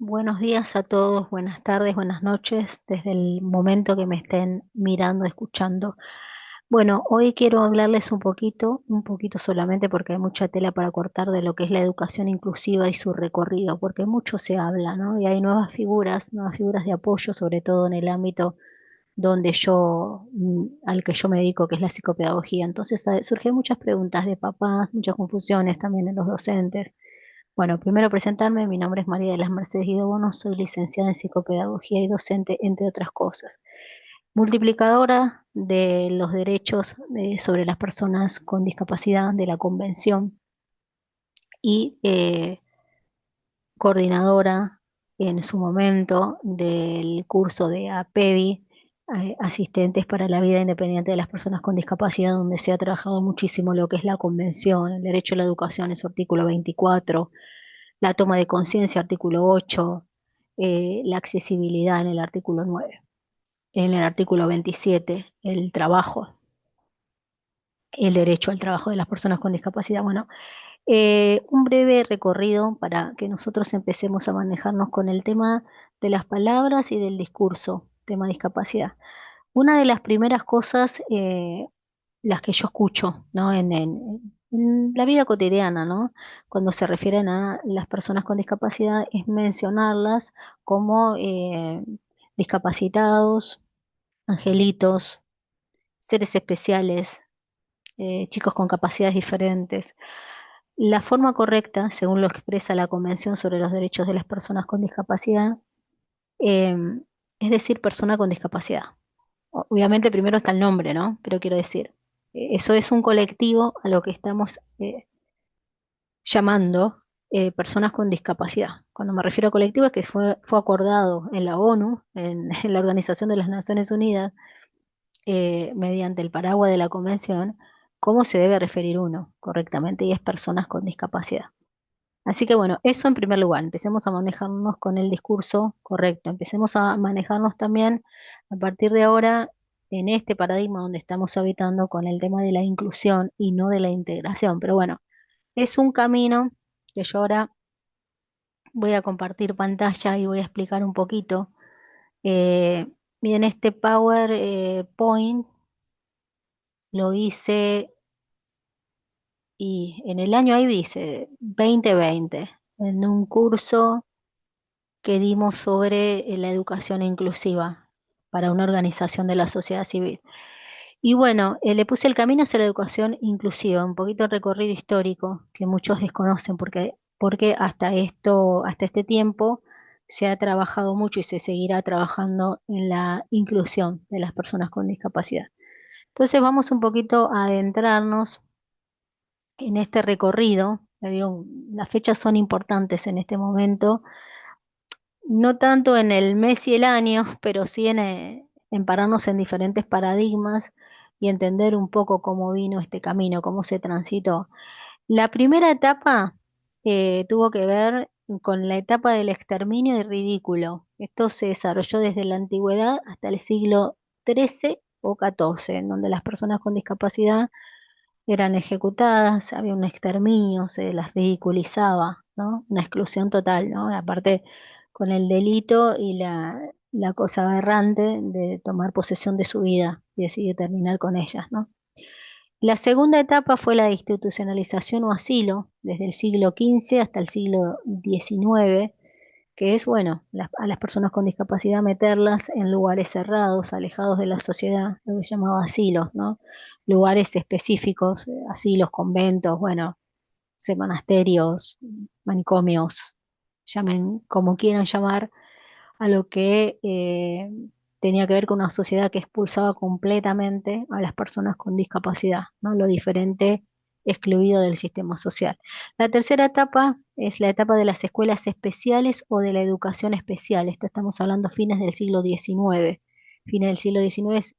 Buenos días a todos, buenas tardes, buenas noches, desde el momento que me estén mirando, escuchando. Bueno, hoy quiero hablarles un poquito solamente porque hay mucha tela para cortar de lo que es la educación inclusiva y su recorrido, porque mucho se habla, ¿no? Y hay nuevas figuras de apoyo, sobre todo en el ámbito donde al que yo me dedico, que es la psicopedagogía. Entonces, surgen muchas preguntas de papás, muchas confusiones también en los docentes. Bueno, primero presentarme, mi nombre es María de las Mercedes Guido Bono, soy licenciada en psicopedagogía y docente, entre otras cosas. Multiplicadora de los derechos sobre las personas con discapacidad de la Convención y coordinadora en su momento del curso de APEDI, Asistentes para la Vida Independiente de las Personas con Discapacidad, donde se ha trabajado muchísimo lo que es la Convención, el derecho a la educación en su artículo 24, la toma de conciencia, artículo 8, la accesibilidad en el artículo 9, en el artículo 27, el trabajo, el derecho al trabajo de las personas con discapacidad. Bueno, un breve recorrido para que nosotros empecemos a manejarnos con el tema de las palabras y del discurso, tema discapacidad. Una de las primeras cosas, las que yo escucho, ¿no? En la vida cotidiana, ¿no? Cuando se refieren a las personas con discapacidad, es mencionarlas como discapacitados, angelitos, seres especiales, chicos con capacidades diferentes. La forma correcta, según lo expresa la Convención sobre los Derechos de las Personas con Discapacidad, eh, es decir, persona con discapacidad. Obviamente primero está el nombre, ¿no? Pero quiero decir, eso es un colectivo a lo que estamos llamando personas con discapacidad. Cuando me refiero a colectivo es que fue acordado en la ONU, en la Organización de las Naciones Unidas, mediante el paraguas de la Convención, cómo se debe referir uno correctamente, y es personas con discapacidad. Así que bueno, eso en primer lugar, empecemos a manejarnos con el discurso correcto, empecemos a manejarnos también a partir de ahora en este paradigma donde estamos habitando con el tema de la inclusión y no de la integración. Pero bueno, es un camino que yo ahora voy a compartir pantalla y voy a explicar un poquito. Eh, Miren, este PowerPoint lo hice y en el año ahí dice 2020, en un curso que dimos sobre la educación inclusiva para una organización de la sociedad civil. Y bueno, le puse el camino hacia la educación inclusiva, un poquito el recorrido histórico que muchos desconocen porque hasta este tiempo se ha trabajado mucho y se seguirá trabajando en la inclusión de las personas con discapacidad. Entonces vamos un poquito a adentrarnos en este recorrido. Le digo, las fechas son importantes en este momento, no tanto en el mes y el año, pero sí en pararnos en diferentes paradigmas y entender un poco cómo vino este camino, cómo se transitó. La primera etapa tuvo que ver con la etapa del exterminio y ridículo. Esto se desarrolló desde la antigüedad hasta el siglo XIII o XIV, en donde las personas con discapacidad eran ejecutadas, había un exterminio, se las ridiculizaba, ¿no? Una exclusión total, ¿no? Aparte con el delito y la cosa aberrante de tomar posesión de su vida y decidir terminar con ellas, ¿no? La segunda etapa fue la de institucionalización o asilo, desde el siglo XV hasta el siglo XIX, que es, bueno, a las personas con discapacidad meterlas en lugares cerrados, alejados de la sociedad, lo que se llamaba asilos, ¿no? Lugares específicos, asilos, conventos, bueno, monasterios, manicomios, llamen como quieran llamar, a lo que tenía que ver con una sociedad que expulsaba completamente a las personas con discapacidad, ¿no? Lo diferente excluido del sistema social. La tercera etapa es la etapa de las escuelas especiales o de la educación especial. Esto estamos hablando fines del siglo XIX. Fines del siglo XIX es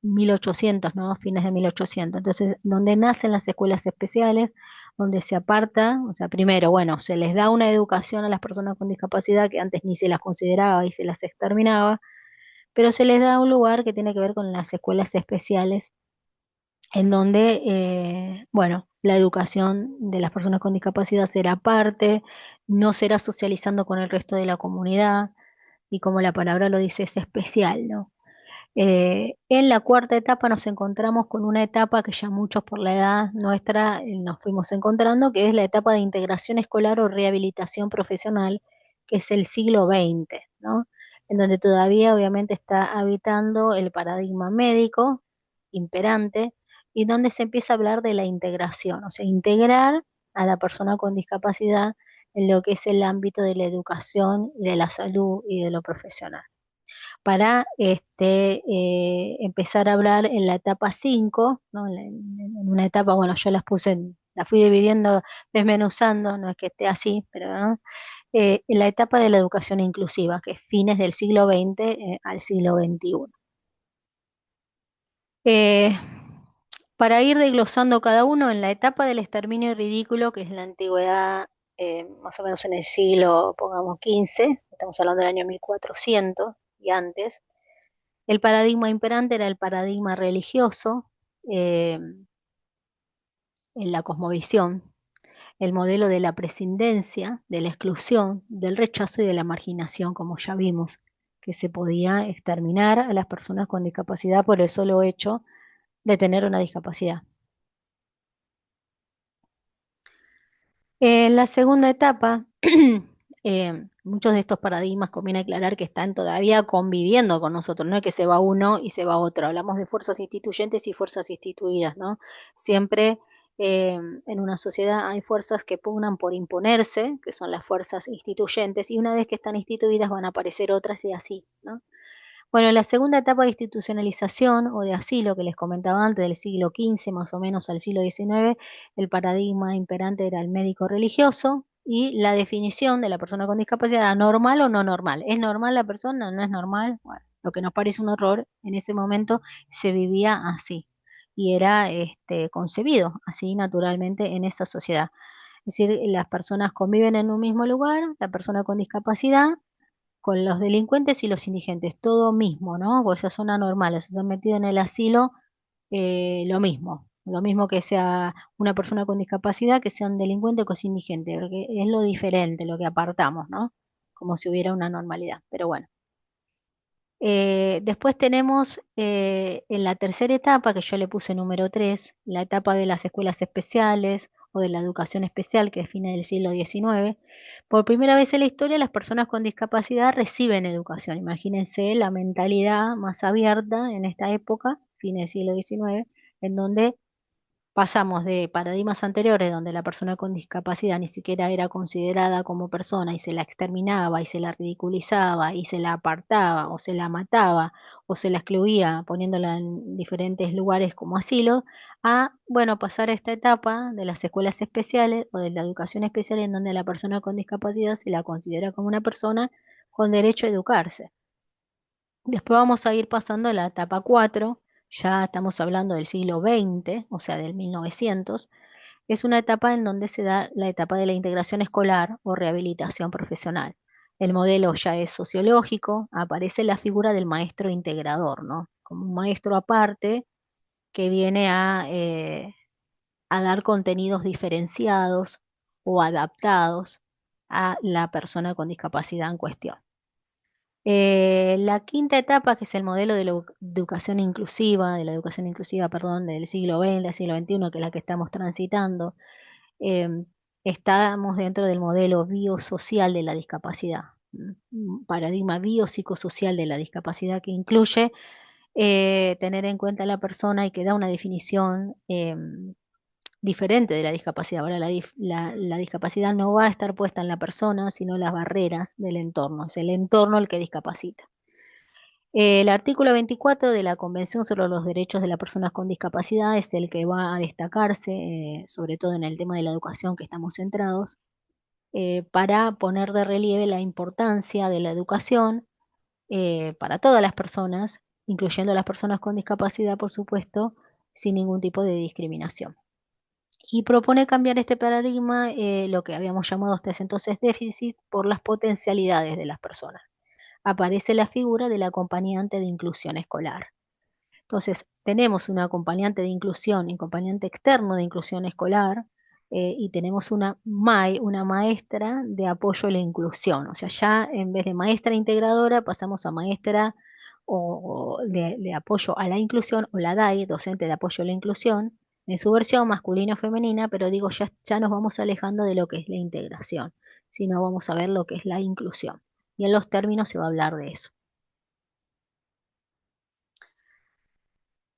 1800, ¿no? Fines de 1800. Entonces, donde nacen las escuelas especiales, donde se aparta, o sea, primero, bueno, se les da una educación a las personas con discapacidad que antes ni se las consideraba y se las exterminaba, pero se les da un lugar que tiene que ver con las escuelas especiales, en donde, bueno, La educación de las personas con discapacidad será aparte, no será socializando con el resto de la comunidad y como la palabra lo dice, es especial, ¿no? En la cuarta etapa nos encontramos con una etapa que ya muchos por la edad nuestra nos fuimos encontrando, que es la etapa de integración escolar o rehabilitación profesional, que es el siglo XX, ¿no? En donde todavía obviamente está habitando el paradigma médico imperante y donde se empieza a hablar de la integración, o sea, integrar a la persona con discapacidad en lo que es el ámbito de la educación y de la salud y de lo profesional para empezar a hablar en la etapa 5, ¿no? En una etapa, bueno, yo la fui dividiendo, desmenuzando, no es que esté así, pero ¿no? En la etapa de la educación inclusiva, que es fines del siglo XX al siglo XXI. Eh, para ir desglosando cada uno, en la etapa del exterminio ridículo, que es la antigüedad, más o menos en el siglo, pongamos, XV, estamos hablando del año 1400 y antes. El paradigma imperante era el paradigma religioso, eh, en la cosmovisión, el modelo de la prescindencia, de la exclusión, del rechazo y de la marginación, como ya vimos, que se podía exterminar a las personas con discapacidad por el solo hecho de tener una discapacidad. En la segunda etapa, muchos de estos paradigmas conviene aclarar que están todavía conviviendo con nosotros, no es que se va uno y se va otro. Hablamos de fuerzas instituyentes y fuerzas instituidas, ¿no? Siempre en una sociedad hay fuerzas que pugnan por imponerse, que son las fuerzas instituyentes, y una vez que están instituidas van a aparecer otras y así, ¿no? Bueno, la segunda etapa de institucionalización o de asilo que les comentaba antes, del siglo XV más o menos al siglo XIX, el paradigma imperante era el médico religioso y la definición de la persona con discapacidad era normal o no normal. ¿Es normal la persona? ¿No es normal? Bueno, lo que nos parece un horror, en ese momento se vivía así y era concebido así naturalmente en esa sociedad. Es decir, las personas conviven en un mismo lugar, la persona con discapacidad con los delincuentes y los indigentes, todo mismo, ¿no? O sea, son anormales, se han metido en el asilo lo mismo que sea una persona con discapacidad, que sea un delincuente o que sea indigente, porque es lo diferente, lo que apartamos, ¿no? Como si hubiera una normalidad, pero bueno. Después tenemos en la tercera etapa, que yo le puse número 3, la etapa de las escuelas especiales o de la educación especial, que es fines del siglo XIX. Por primera vez en la historia, las personas con discapacidad reciben educación. Imagínense la mentalidad más abierta en esta época, fines del siglo XIX, en donde pasamos de paradigmas anteriores donde la persona con discapacidad ni siquiera era considerada como persona y se la exterminaba y se la ridiculizaba y se la apartaba o se la mataba o se la excluía poniéndola en diferentes lugares como asilo, a, bueno, pasar a esta etapa de las escuelas especiales o de la educación especial en donde a la persona con discapacidad se la considera como una persona con derecho a educarse. Después vamos a ir pasando a la etapa 4, ya estamos hablando del siglo XX, o sea, del 1900, es una etapa en donde se da la etapa de la integración escolar o rehabilitación profesional. El modelo ya es sociológico, aparece la figura del maestro integrador, ¿no? Como un maestro aparte que viene a dar contenidos diferenciados o adaptados a la persona con discapacidad en cuestión. La quinta etapa, que es el modelo de la educación inclusiva, perdón, del siglo XX, del siglo XXI, que es la que estamos transitando, estamos dentro del modelo biosocial de la discapacidad, un paradigma biopsicosocial de la discapacidad que incluye tener en cuenta a la persona y que da una definición diferente de la discapacidad. Ahora la discapacidad no va a estar puesta en la persona, sino las barreras del entorno. Es el entorno el que discapacita. El artículo 24 de la Convención sobre los Derechos de las Personas con Discapacidad es el que va a destacarse, sobre todo en el tema de la educación que estamos centrados, para poner de relieve la importancia de la educación para todas las personas, incluyendo a las personas con discapacidad, por supuesto, sin ningún tipo de discriminación. Y propone cambiar este paradigma, lo que habíamos llamado hasta ese entonces déficit, por las potencialidades de las personas. Aparece la figura del acompañante de inclusión escolar. Entonces, tenemos un acompañante de inclusión, acompañante externo de inclusión escolar, y tenemos una MAI, una maestra de apoyo a la inclusión. O sea, ya en vez de maestra integradora pasamos a maestra o de apoyo a la inclusión, o la DAI, docente de apoyo a la inclusión, en su versión masculina o femenina, pero digo, ya nos vamos alejando de lo que es la integración, sino vamos a ver lo que es la inclusión. Y en los términos se va a hablar de eso.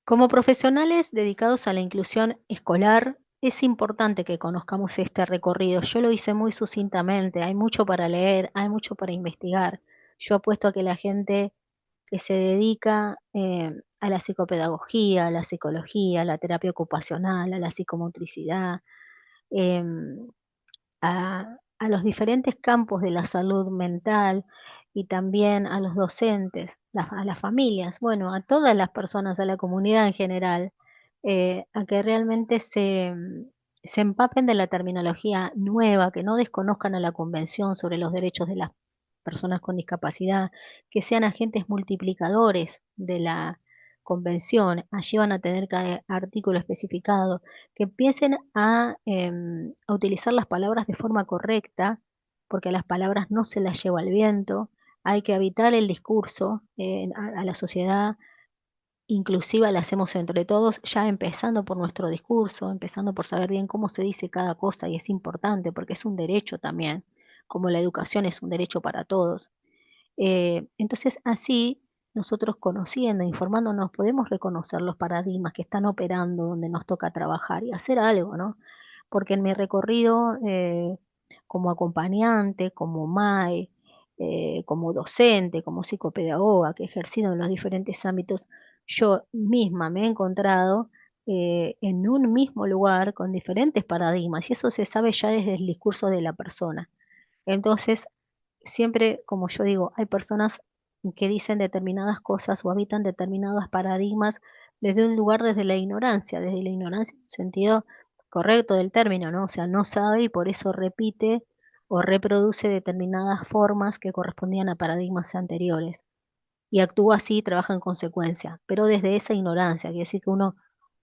Como profesionales dedicados a la inclusión escolar, es importante que conozcamos este recorrido. Yo lo hice muy sucintamente, hay mucho para leer, hay mucho para investigar. Yo apuesto a que la gente que se dedica a la psicopedagogía, a la psicología, a la terapia ocupacional, a la psicomotricidad, em, a los diferentes campos de la salud mental y también a los docentes, a las familias, bueno, a todas las personas, a la comunidad en general, a que realmente se empapen de la terminología nueva, que no desconozcan a la Convención sobre los Derechos de las Personas con Discapacidad, que sean agentes multiplicadores de la Convención. Allí van a tener cada artículo especificado, que empiecen a utilizar las palabras de forma correcta, porque a las palabras no se las lleva el viento. Hay que habitar el discurso a la sociedad inclusiva, la hacemos entre todos, ya empezando por nuestro discurso, empezando por saber bien cómo se dice cada cosa, y es importante porque es un derecho también, como la educación es un derecho para todos. Entonces, así, nosotros conociendo, informándonos, podemos reconocer los paradigmas que están operando donde nos toca trabajar y hacer algo, ¿no? Porque en mi recorrido como acompañante, como MAE, como docente, como psicopedagoga, que he ejercido en los diferentes ámbitos, yo misma me he encontrado en un mismo lugar con diferentes paradigmas, y eso se sabe ya desde el discurso de la persona. Entonces, siempre, como yo digo, hay personas que dicen determinadas cosas o habitan determinados paradigmas desde un lugar, desde la ignorancia en un sentido correcto del término, ¿no? O sea, no sabe y por eso repite o reproduce determinadas formas que correspondían a paradigmas anteriores y actúa así y trabaja en consecuencia, pero desde esa ignorancia, quiere decir que uno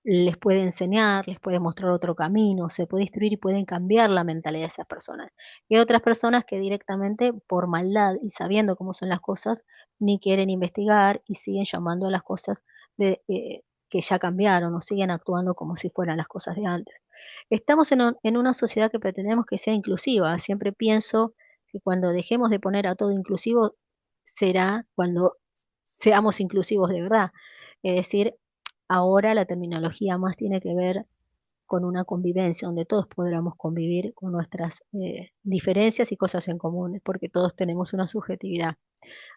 les puede enseñar, les puede mostrar otro camino, se puede instruir y pueden cambiar la mentalidad de esas personas. Y hay otras personas que directamente por maldad y sabiendo cómo son las cosas, ni quieren investigar y siguen llamando a las cosas que ya cambiaron o siguen actuando como si fueran las cosas de antes. Estamos en una sociedad que pretendemos que sea inclusiva. Siempre pienso que cuando dejemos de poner a todo inclusivo será cuando seamos inclusivos de verdad. Es decir, ahora la terminología más tiene que ver con una convivencia donde todos podamos convivir con nuestras diferencias y cosas en común, porque todos tenemos una subjetividad.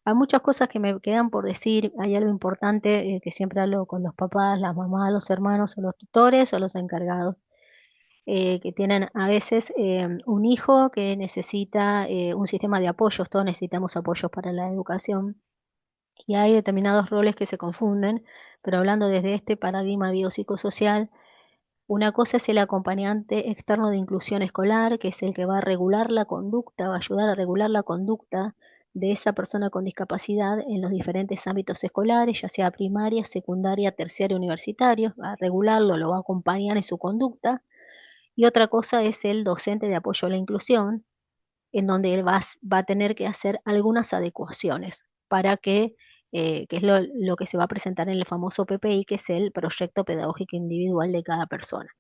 Hay muchas cosas que me quedan por decir, hay algo importante que siempre hablo con los papás, las mamás, los hermanos o los tutores o los encargados, que tienen a veces un hijo que necesita un sistema de apoyos, todos necesitamos apoyos para la educación y hay determinados roles que se confunden, pero hablando desde este paradigma biopsicosocial, una cosa es el acompañante externo de inclusión escolar, que es el que va a regular la conducta, va a ayudar a regular la conducta de esa persona con discapacidad en los diferentes ámbitos escolares, ya sea primaria, secundaria, terciaria, universitario, va a regularlo, lo va a acompañar en su conducta. Y otra cosa es el docente de apoyo a la inclusión, en donde él va a tener que hacer algunas adecuaciones para que es lo que se va a presentar en el famoso PPI, que es el proyecto pedagógico individual de cada persona.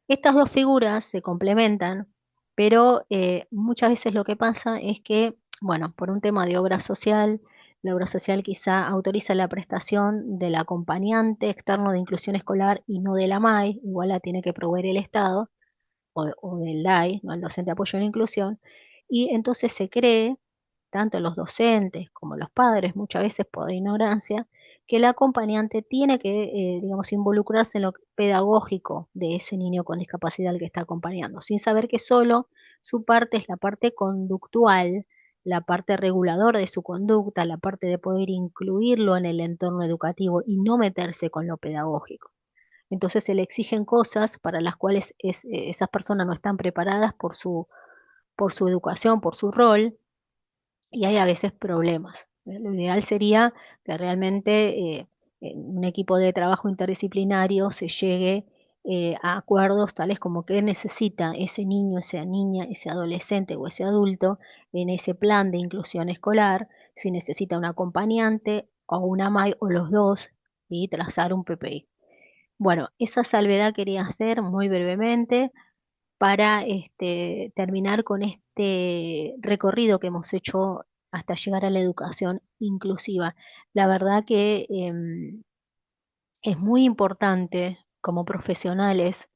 Estas dos figuras se complementan, pero muchas veces lo que pasa es que, bueno, por un tema de obra social, la obra social quizá autoriza la prestación del acompañante externo de inclusión escolar y no de la MAI, igual la tiene que proveer el Estado, o del DAI, ¿no? El docente de apoyo a la inclusión, y entonces se cree, tanto los docentes como los padres, muchas veces por ignorancia, que el acompañante tiene que, digamos, involucrarse en lo pedagógico de ese niño con discapacidad al que está acompañando, sin saber que solo su parte es la parte conductual, la parte reguladora de su conducta, la parte de poder incluirlo en el entorno educativo y no meterse con lo pedagógico. Entonces se le exigen cosas para las cuales esas personas no están preparadas por su educación, por su rol, y hay a veces problemas. Lo ideal sería que realmente en un equipo de trabajo interdisciplinario se llegue a acuerdos tales como qué necesita ese niño, esa niña, ese adolescente o ese adulto en ese plan de inclusión escolar, si necesita un acompañante o una MAI o los dos, y trazar un PPI. Bueno, esa salvedad quería hacer muy brevemente para terminar con este recorrido que hemos hecho hasta llegar a la educación inclusiva. La verdad que es muy importante como profesionales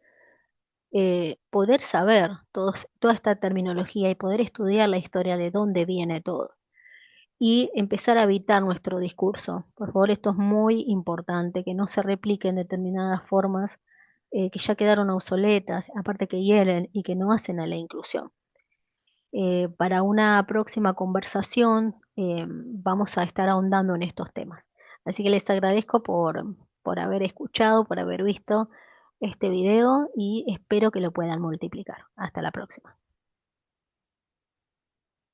poder saber toda esta terminología y poder estudiar la historia de dónde viene todo y empezar a evitar nuestro discurso. Por favor, esto es muy importante, que no se repliquen determinadas formas que ya quedaron obsoletas, aparte que hieren y que no hacen a la inclusión. Para una próxima conversación vamos a estar ahondando en estos temas. Así que les agradezco por haber escuchado, por haber visto este video y espero que lo puedan multiplicar. Hasta la próxima.